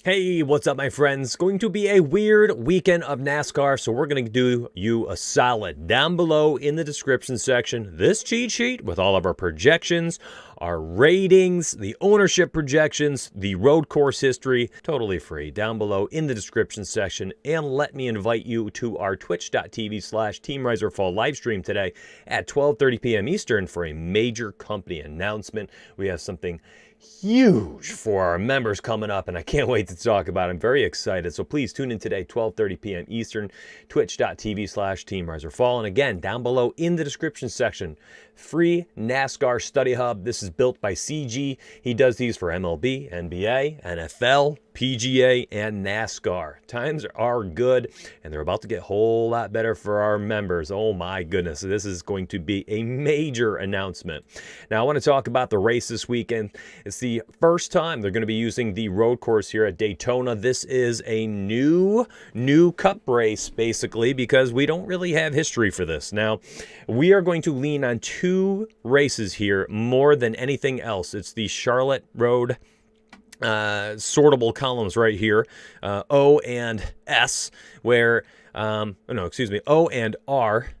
Hey, what's up, my friends? Going to be a weird weekend of NASCAR, so we're going to do you a solid. Down below in the description section, this cheat sheet with all of our projections, our ratings, the ownership projections, the road course history, totally free. Down below in the description section, and let me invite you to our twitch.tv/TeamRiserFall live stream today at 12:30 p.m. Eastern for a major company announcement. We have something huge for our members coming up, and I can't wait to talk about it. I'm very excited. So please tune in today, 12:30 p.m. Eastern, twitch.tv/TeamRiserFall. And again, down below in the description section, free NASCAR study hub. This is built by CG. He does these for MLB, NBA, NFL, PGA, and NASCAR. Times are good, and they're about to get a whole lot better for our members. Oh my goodness, this is going to be a major announcement. Now, I want to talk about the race this weekend. It's the first time they're going to be using the road course here at Daytona. This is a new cup race, basically, because we don't really have history for this. Now, we are going to lean on two races here more than anything else. It's the Charlotte Road sortable columns right here, O and S, where, O and R.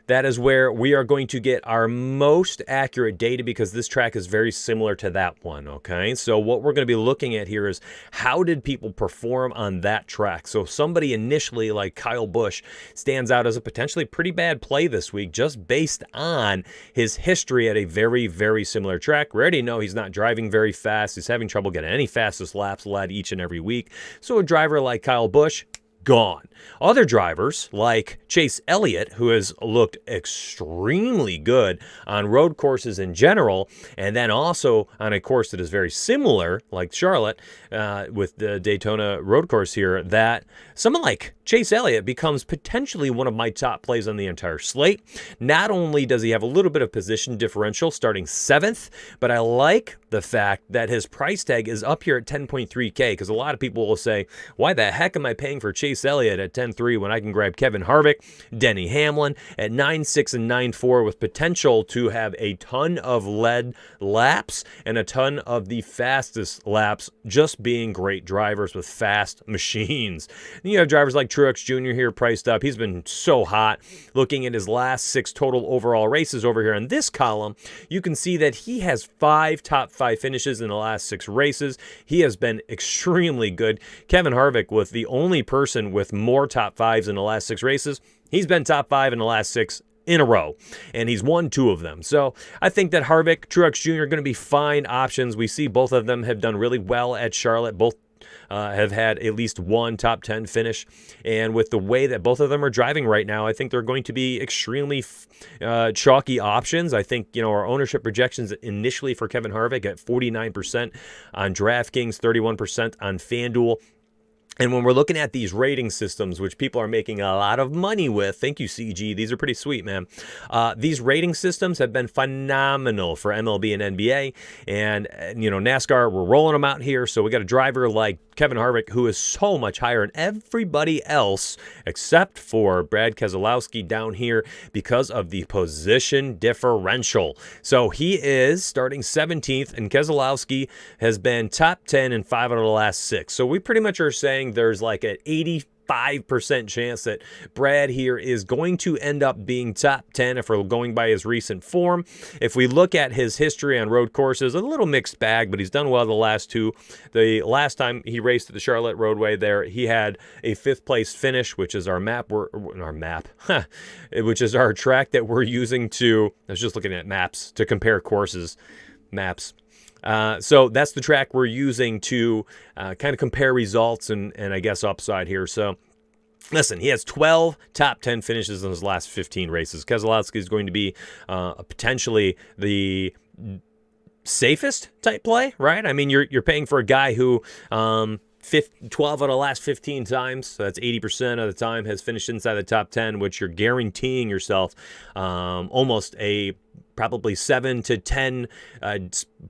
That is where we are going to get our most accurate data, because this track is very similar to that one, okay? So what we're going to be looking at here is how did people perform on that track? So somebody initially like Kyle Busch stands out as a potentially pretty bad play this week just based on his history at a very, very similar track. We already know he's not driving very fast. He's having trouble getting any fastest laps led each and every week. So a driver like Kyle Busch, gone. Other drivers like Chase Elliott, who has looked extremely good on road courses in general, and then also on a course that is very similar, like Charlotte, with the Daytona road course here, that someone like Chase Elliott becomes potentially one of my top plays on the entire slate. Not only does he have a little bit of position differential starting 7th, but I like the fact that his price tag is up here at 10.3K, because a lot of people will say, why the heck am I paying for Chase Elliott at 10.3 when I can grab Kevin Harvick, Denny Hamlin at 9.6 and 9.4 with potential to have a ton of lead laps and a ton of the fastest laps, just being great drivers with fast machines. And you have drivers like Truex Jr. here priced up. He's been so hot. Looking at his last 6 total overall races over here in this column, you can see that he has 5 top 5 finishes in the last 6 races. He has been extremely good. Kevin Harvick, with the only person with more top 5s in the last 6 races, he's been top 5 in the last 6 in a row, and he's won 2 of them. So I think that Harvick, Truex Jr. are going to be fine options. We see both of them have done really well at Charlotte. Both have had at least one top 10 finish, and with the way that both of them are driving right now, I think they're going to be extremely chalky options. I think, our ownership projections initially for Kevin Harvick at 49% on DraftKings, 31% on FanDuel. And when we're looking at these rating systems, which people are making a lot of money with, thank you, CG, these are pretty sweet, man. These rating systems have been phenomenal for MLB and NBA. And, NASCAR, we're rolling them out here. So we got a driver like Kevin Harvick, who is so much higher than everybody else except for Brad Keselowski down here because of the position differential. So he is starting 17th, and Keselowski has been top 10 in 5 out of the last 6. So we pretty much are saying there's like an 85% chance that Brad here is going to end up being top 10 if we're going by his recent form. If we look at his history on road courses, a little mixed bag, but he's done well the last 2. The last time he raced at the Charlotte Roadway there, he had a 5th place finish, which is our which is our track that we're using to, I was just looking at maps to compare courses, maps. So that's the track we're using to kind of compare results and I guess upside here. So listen, he has 12 top 10 finishes in his last 15 races. Keselowski is going to be potentially the safest type play, right? I mean, you're paying for a guy who 12 out of the last 15 times, so that's 80% of the time, has finished inside the top 10, which you're guaranteeing yourself almost a probably 7 to 10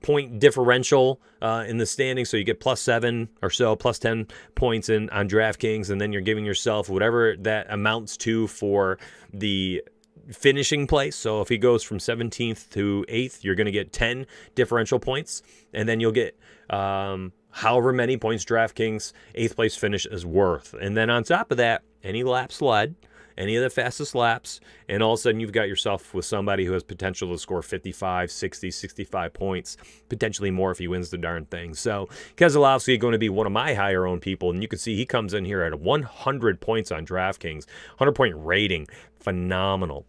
point differential in the standings. So you get plus 7 or so, plus 10 points on DraftKings, and then you're giving yourself whatever that amounts to for the finishing place. So if he goes from 17th to 8th, you're going to get 10 differential points, and then you'll get however many points DraftKings 8th place finish is worth. And then on top of that, any laps led, any of the fastest laps, and all of a sudden you've got yourself with somebody who has potential to score 55, 60, 65 points, potentially more if he wins the darn thing. So Keselowski going to be one of my higher owned people, and you can see he comes in here at 100 points on DraftKings, 100-point rating, phenomenal.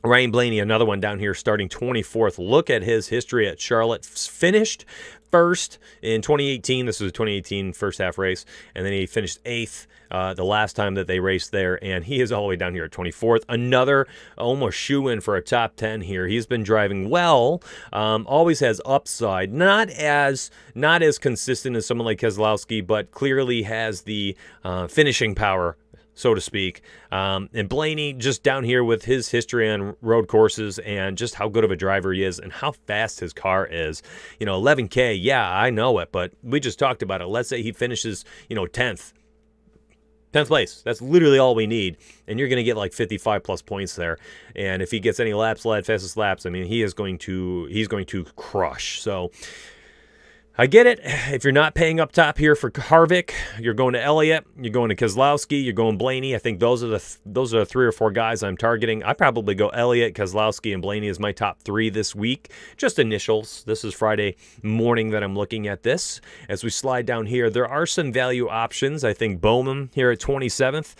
Ryan Blainey, another one down here, starting 24th. Look at his history at Charlotte. Finished first in 2018. This was a 2018 first half race. And then he finished 8th the last time that they raced there. And he is all the way down here at 24th. Another almost shoe-in for a top 10 here. He's been driving well. Always has upside. Not as consistent as someone like Keselowski, but clearly has the finishing power, so to speak. And Blainey just down here with his history on road courses and just how good of a driver he is and how fast his car is. 11K, yeah, I know it, but we just talked about it. Let's say he finishes, 10th place. That's literally all we need. And you're going to get like 55 plus points there. And if he gets any laps led, fastest laps, I mean, he's going to crush. So I get it. If you're not paying up top here for Harvick, you're going to Elliott, you're going to Keselowski, you're going Blainey. I think those are the 3 or 4 guys I'm targeting. I probably go Elliott, Keselowski, and Blainey as my top 3 this week. Just initials. This is Friday morning that I'm looking at this. As we slide down here, there are some value options. I think Bowman here at 27th.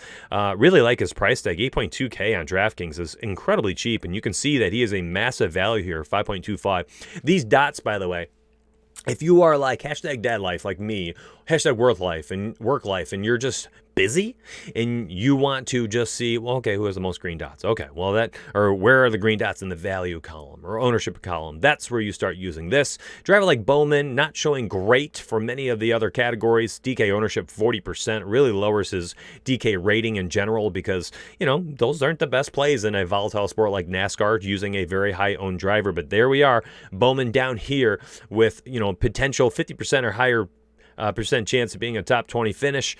Really like his price tag. 8.2K on DraftKings is incredibly cheap, and you can see that he is a massive value here, 5.25. These dots, by the way, if you are like hashtag dad life like me, hashtag work life, and you're just busy and you want to just see, well, okay, who has the most green dots? Okay, well, or where are the green dots in the value column or ownership column? That's where you start using this. Driver like Bowman, not showing great for many of the other categories. DK ownership 40% really lowers his DK rating in general because, those aren't the best plays in a volatile sport like NASCAR using a very high owned driver. But there we are, Bowman down here with, potential 50% or higher percent chance of being a top 20 finish.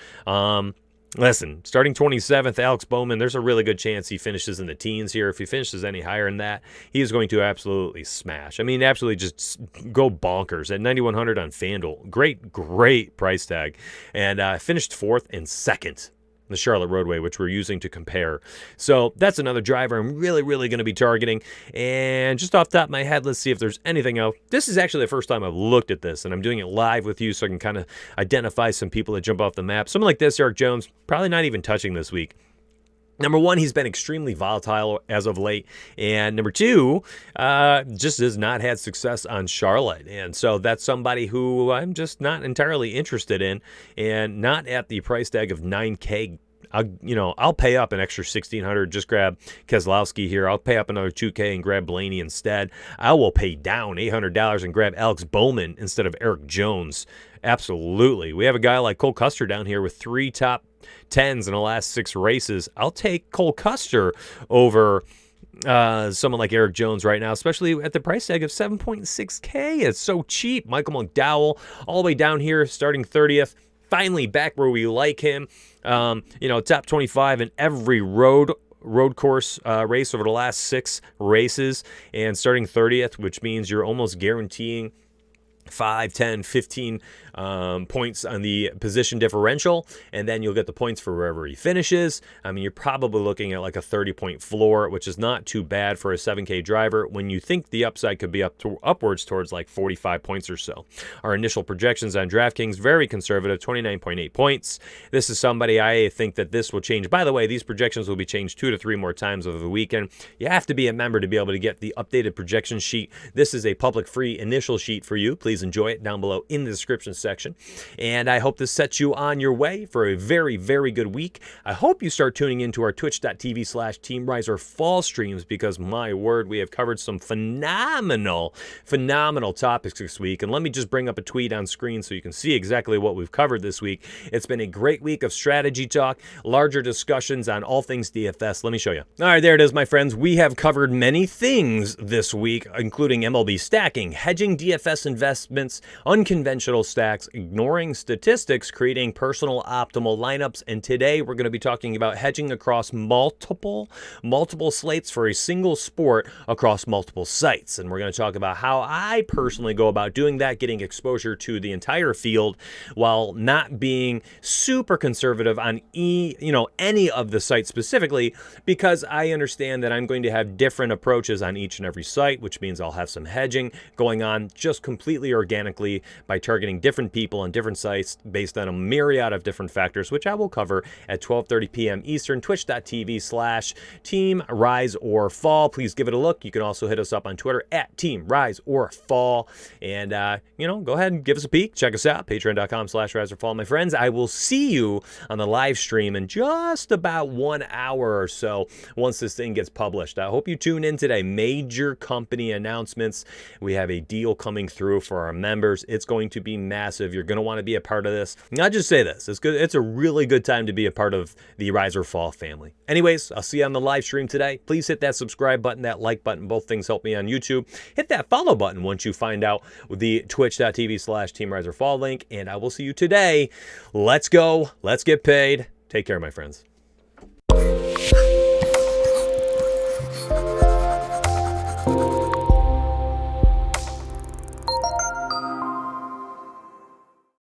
Listen, starting 27th, Alex Bowman, there's a really good chance he finishes in the teens here. If he finishes any higher than that, he is going to absolutely smash. I mean, absolutely just go bonkers at 9,100 on FanDuel. Great price tag. And finished 4th and 2nd. The Charlotte Roadway, which we're using to compare. So that's another driver I'm really going to be targeting. And just off the top of my head, let's see if there's anything else. This is actually the first time I've looked at this, and I'm doing it live with you so I can kind of identify some people that jump off the map. Someone like this, Eric Jones, probably not even touching this week. Number 1, he's been extremely volatile as of late. And number 2, just has not had success on Charlotte. And so that's somebody who I'm just not entirely interested in, and not at the price tag of 9K. I'll pay up an extra $1,600, just grab Keselowski here. I'll pay up another $2K and grab Blainey instead. I will pay down $800 and grab Alex Bowman instead of Eric Jones. Absolutely. We have a guy like Cole Custer down here with 3 top 10s in the last 6 races. I'll take Cole Custer over someone like Eric Jones right now, especially at the price tag of 7.6K. It's so cheap. Michael McDowell all the way down here, starting 30th. Finally back where we like him. Top 25 in every road course race over the last 6 races, and starting 30th, which means you're almost guaranteeing 5, 10, 15 points on the position differential, and then you'll get the points for wherever he finishes. I mean, you're probably looking at like a 30-point floor, which is not too bad for a 7K driver when you think the upside could be upwards towards like 45 points or so. Our initial projections on DraftKings, very conservative, 29.8 points. This is somebody I think that this will change. By the way, these projections will be changed 2 to 3 more times over the weekend. You have to be a member to be able to get the updated projection sheet. This is a public free initial sheet for you. Please enjoy it down below in the description section. And I hope this sets you on your way for a very, very good week. I hope you start tuning into our twitch.tv/TeamRiser fall streams, because my word, we have covered some phenomenal topics this week. And let me just bring up a tweet on screen so you can see exactly what we've covered this week. It's been a great week of strategy talk, larger discussions on all things DFS. Let me show you. All right, there it is, my friends. We have covered many things this week, including MLB stacking, hedging DFS investments, unconventional stacks, ignoring statistics, creating personal optimal lineups. And today we're going to be talking about hedging across multiple slates for a single sport across multiple sites. And we're going to talk about how I personally go about doing that, getting exposure to the entire field while not being super conservative on any of the sites specifically, because I understand that I'm going to have different approaches on each and every site, which means I'll have some hedging going on just completely organically by targeting different people on different sites based on a myriad of different factors, which I will cover at 12:30 p.m. Eastern, twitch.tv/Team Rise or Fall. Please give it a look. You can also hit us up on Twitter at Team Rise or Fall. And, go ahead and give us a peek. Check us out, patreon.com/Rise or Fall. My friends, I will see you on the live stream in just about 1 hour or so once this thing gets published. I hope you tune in today. Major company announcements. We have a deal coming through for our members. It's going to be massive. You're going to want to be a part of this. Not just say this. It's good. It's a really good time to be a part of the Rise or Fall family. Anyways, I'll see you on the live stream today. Please hit that subscribe button, that like button. Both things help me on YouTube. Hit that follow button once you find out the twitch.tv/Team Rise or Fall link. And I will see you today. Let's go. Let's get paid. Take care, my friends.